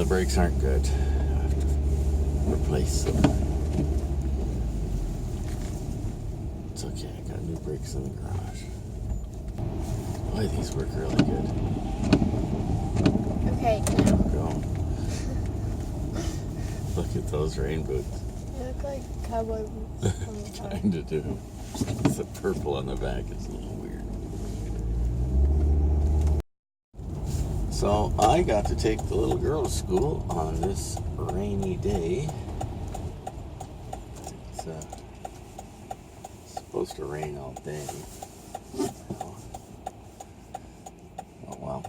brakes aren't good. I have to replace them. It's okay, I got new brakes in the garage. Boy, these work really good. Okay, now. Go. Look at those rain boots. They look like cowboy boots from the car. Kinda do. The purple on the back is a little weird. So I got to take the little girl to school on this rainy day. It's supposed to rain all day. Oh well.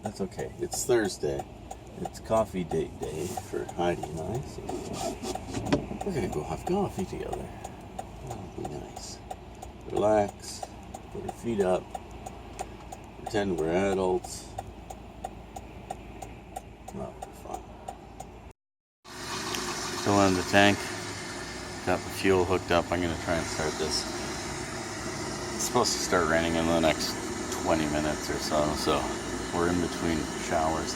That's okay. It's Thursday. It's coffee date day for Heidi and I. So we're gonna go have coffee together. That'll be nice. Relax. Put our feet up. Pretend we're adults. That'll be fun. Fill in the tank. Got the fuel hooked up. I'm gonna try and start this. It's supposed to start raining in the next 20 minutes or so, so we're in between showers.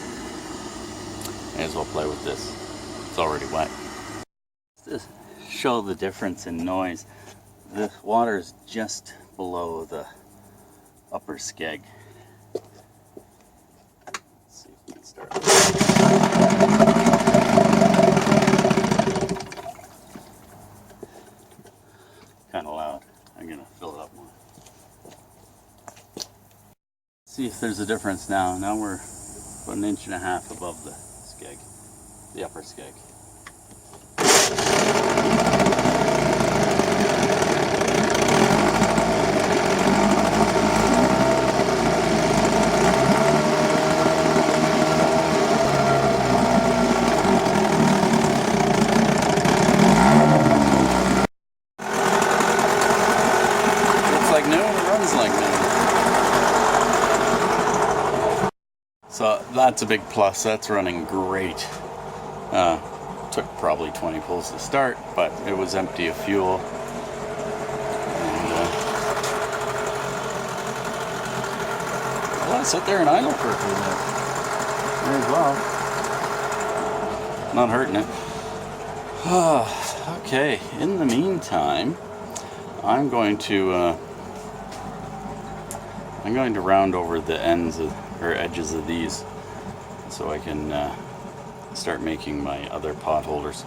May as well play with this. It's already wet. To show the difference in noise, the water is just below the upper skeg. Let's see if we can start. Kind of loud. I'm gonna fill it up more. See if there's a difference now. Now we're about 1.5 inches above the skeg, the upper skeg. Looks like new and runs like new. So that's a big plus. That's running great. Took probably 20 pulls to start, but it was empty of fuel. And, well, I sit there and idle for a few minutes. May as well. Not hurting it. Okay. In the meantime, I'm going to round over the ends or edges of these so I can start making my other pot holders.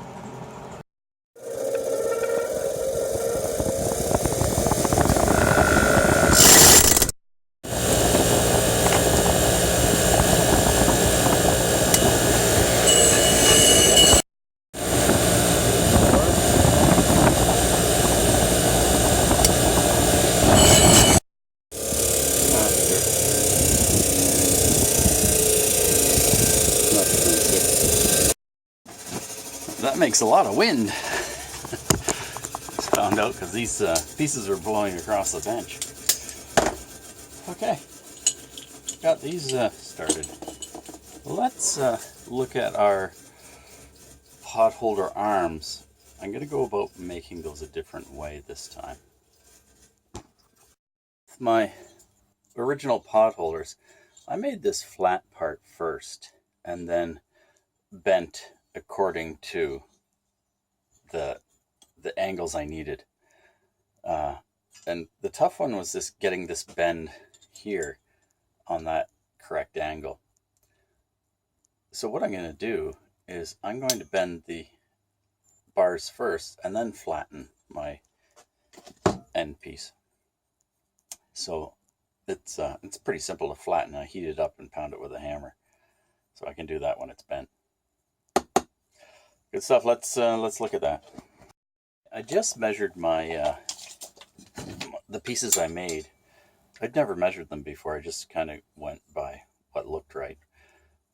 That makes a lot of wind. Just found out because these pieces are blowing across the bench. Okay, got these started. Let's look at our pot holder arms. I'm going to go about making those a different way this time. With my original pot holders, I made this flat part first and then bent according to the angles I needed. And the tough one was this, getting this bend here on that correct angle. So what I'm going to do is I'm going to bend the bars first and then flatten my end piece. So it's pretty simple to flatten. I heat it up and pound it with a hammer. So I can do that when it's bent. Good stuff. Let's look at that. I just measured my the pieces I made. I'd never measured them before. I just kind of went by what looked right.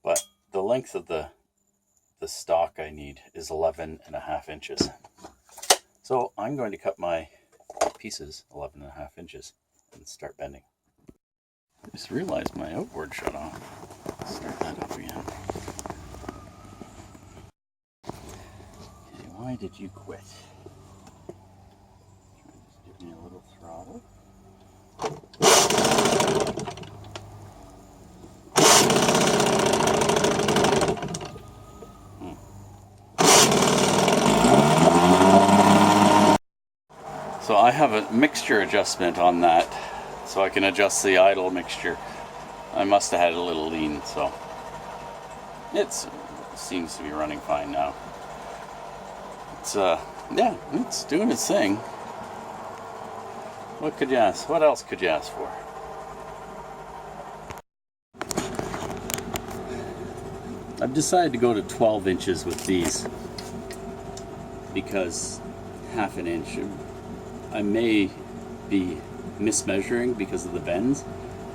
But the length of the stock I need is 11.5 inches. So I'm going to cut my pieces 11.5 inches and start bending. I just realized my outboard shut off. Let's start that up again. Why did you quit? Just give me a little throttle. So I have a mixture adjustment on that, so I can adjust the idle mixture. I must have had a little lean, so it seems to be running fine now. It's yeah, it's doing its thing. What could you ask? What else could you ask for? I've decided to go to 12 inches with these because half an inch, I may be mismeasuring because of the bends,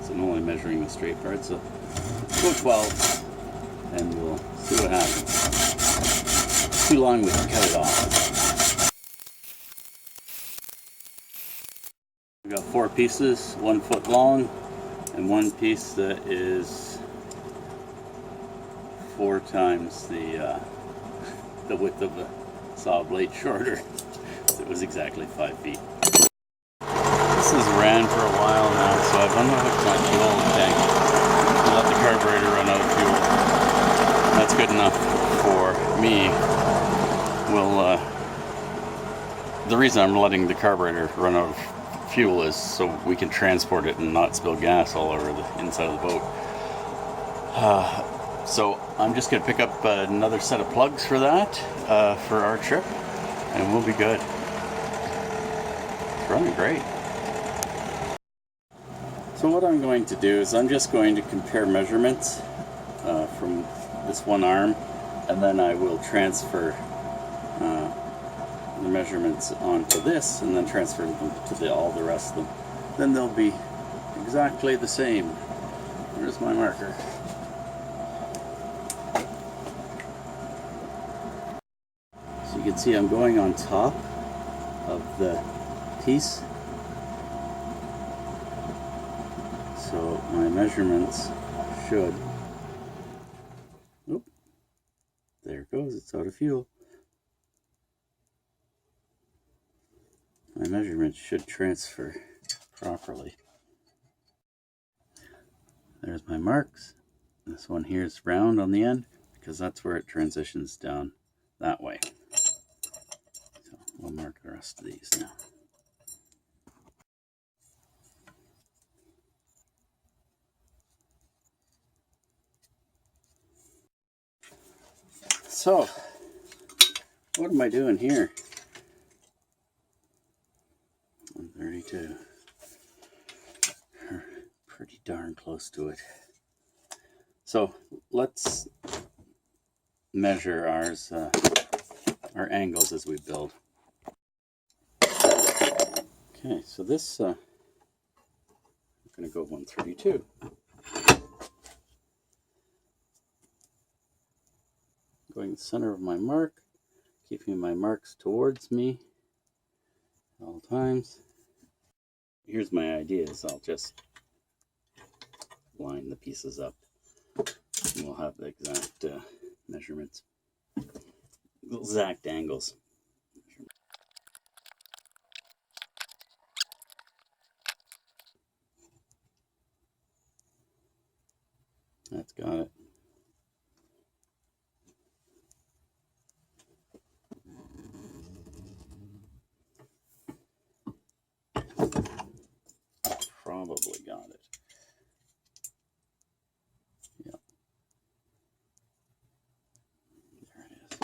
so I'm only measuring the straight part. So go 12 and we'll see what happens. Too long, we can cut it off. We got 4 pieces, 1 foot long, and 1 piece that is 4 times the width of the saw blade shorter. It was exactly 5 feet. This has ran for a while now, so I've unhooked my fuel tank and let the carburetor run out of fuel. That's good enough for me. Well, the reason I'm letting the carburetor run out of fuel is so we can transport it and not spill gas all over the inside of the boat. So I'm just going to pick up another set of plugs for that, for our trip, and we'll be good. It's running great. So what I'm going to do is I'm just going to compare measurements from this one arm, and then I will transfer the measurements onto this, and then transfer them to all the rest of them. Then they'll be exactly the same. Here's my marker. So you can see I'm going on top of the piece. So my measurements should, oop, there it goes, it's out of fuel. My measurements should transfer properly. There's my marks. This one here is round on the end because that's where it transitions down that way. So we'll mark the rest of these now. So, what am I doing here? 132. Pretty darn close to it. So let's measure our angles as we build. Okay, so this I'm going to go 132. Going to the center of my mark, keeping my marks towards me at all times. Here's my idea, is I'll just line the pieces up and we'll have the exact measurements, the exact angles. That's got it. Probably got it. Yep. There it is.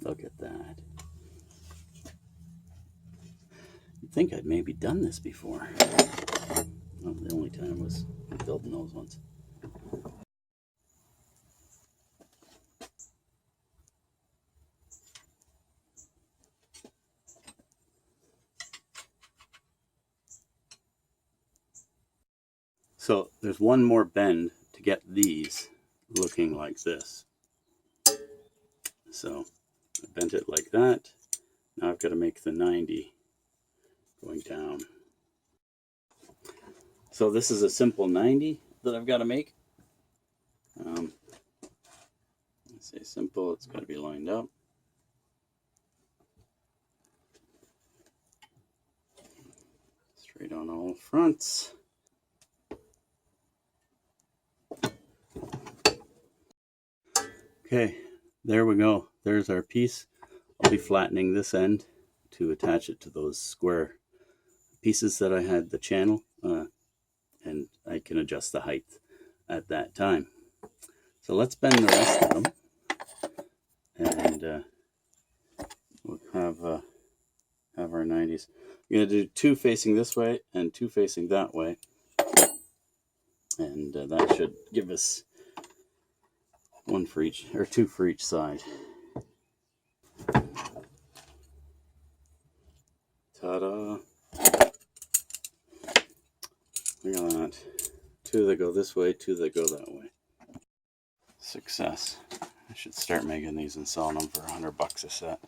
Look at that. You'd think I'd maybe done this before. Well, the only time was building those ones. So there's one more bend to get these looking like this. So I bent it like that. Now I've got to make the 90 going down. So this is a simple 90 that I've got to make. I say simple, it's got to be lined up. Straight on all fronts. Okay, there we go. There's our piece. I'll be flattening this end to attach it to those square pieces that I had the channel, and I can adjust the height at that time. So let's bend the rest of them, and we'll have our 90s. I'm going to do 2 facing this way and 2 facing that way, and that should give us 1 for each, or 2 for each side. Ta-da! Look at that. 2 that go this way, 2 that go that way. Success. I should start making these and selling them for $100 a set.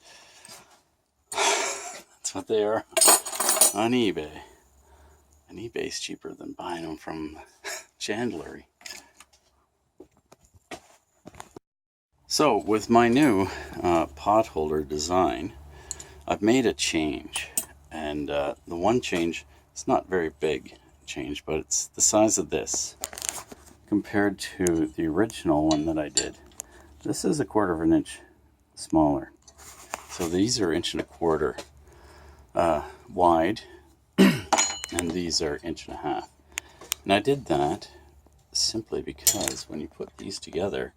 That's what they are on eBay. And eBay's cheaper than buying them from chandlery. So with my new pot holder design, I've made a change. And the one change, it's not very big change, but it's the size of this compared to the original one that I did. This is 1/4 inch smaller. So these are 1.25 inches wide, and these are 1.5 inches. And I did that simply because when you put these together,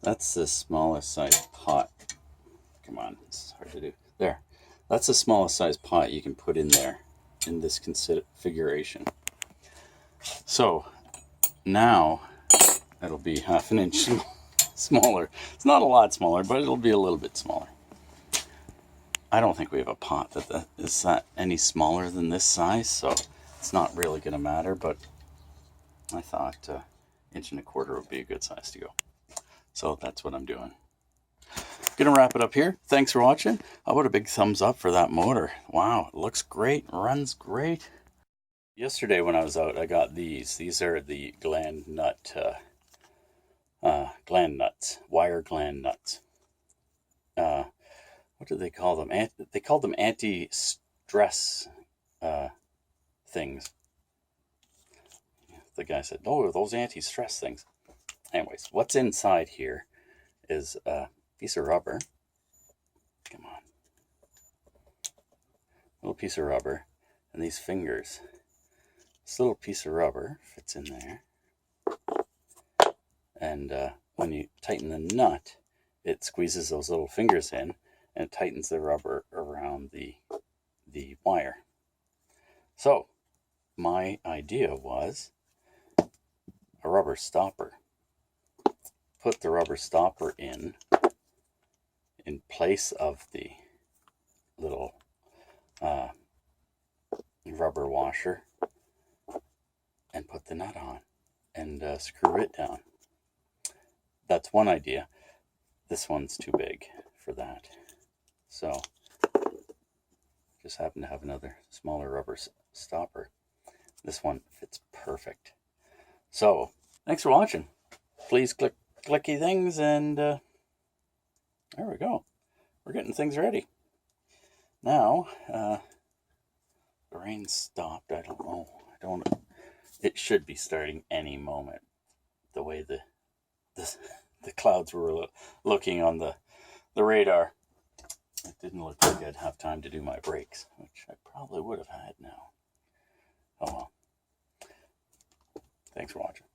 that's the smallest size pot. Come on, it's hard to do. There. That's the smallest size pot you can put in there in this configuration. So now it'll be 1/2 inch smaller. It's not a lot smaller, but it'll be a little bit smaller. I don't think we have a pot that is any smaller than this size, so it's not really going to matter, but I thought 1.25 inches would be a good size to go. So that's what I'm doing. Gonna wrap it up here. Thanks for watching. How about a big thumbs up for that motor? Wow, it looks great, runs great. Yesterday when I was out, I got these. These are the gland nuts, wire gland nuts. What do they call them? They called them anti-stress things. The guy said, "Oh, those anti-stress things." Anyways, what's inside here is a piece of rubber. Come on. Little piece of rubber. And these fingers. This little piece of rubber fits in there. And when you tighten the nut, it squeezes those little fingers in and it tightens the rubber around the wire. So, my idea was a rubber stopper. Put the rubber stopper in place of the little rubber washer, and put the nut on and screw it down. That's one idea. This one's too big for that, so just happen to have another smaller rubber stopper. This one fits perfect. So thanks for watching. Please click clicky things, and there we go. We're getting things ready. Now, the rain stopped. I don't know. It should be starting any moment. The way the clouds were looking on the radar, it didn't look like I'd have time to do my brakes, which I probably would have had now. Oh well. Thanks for watching.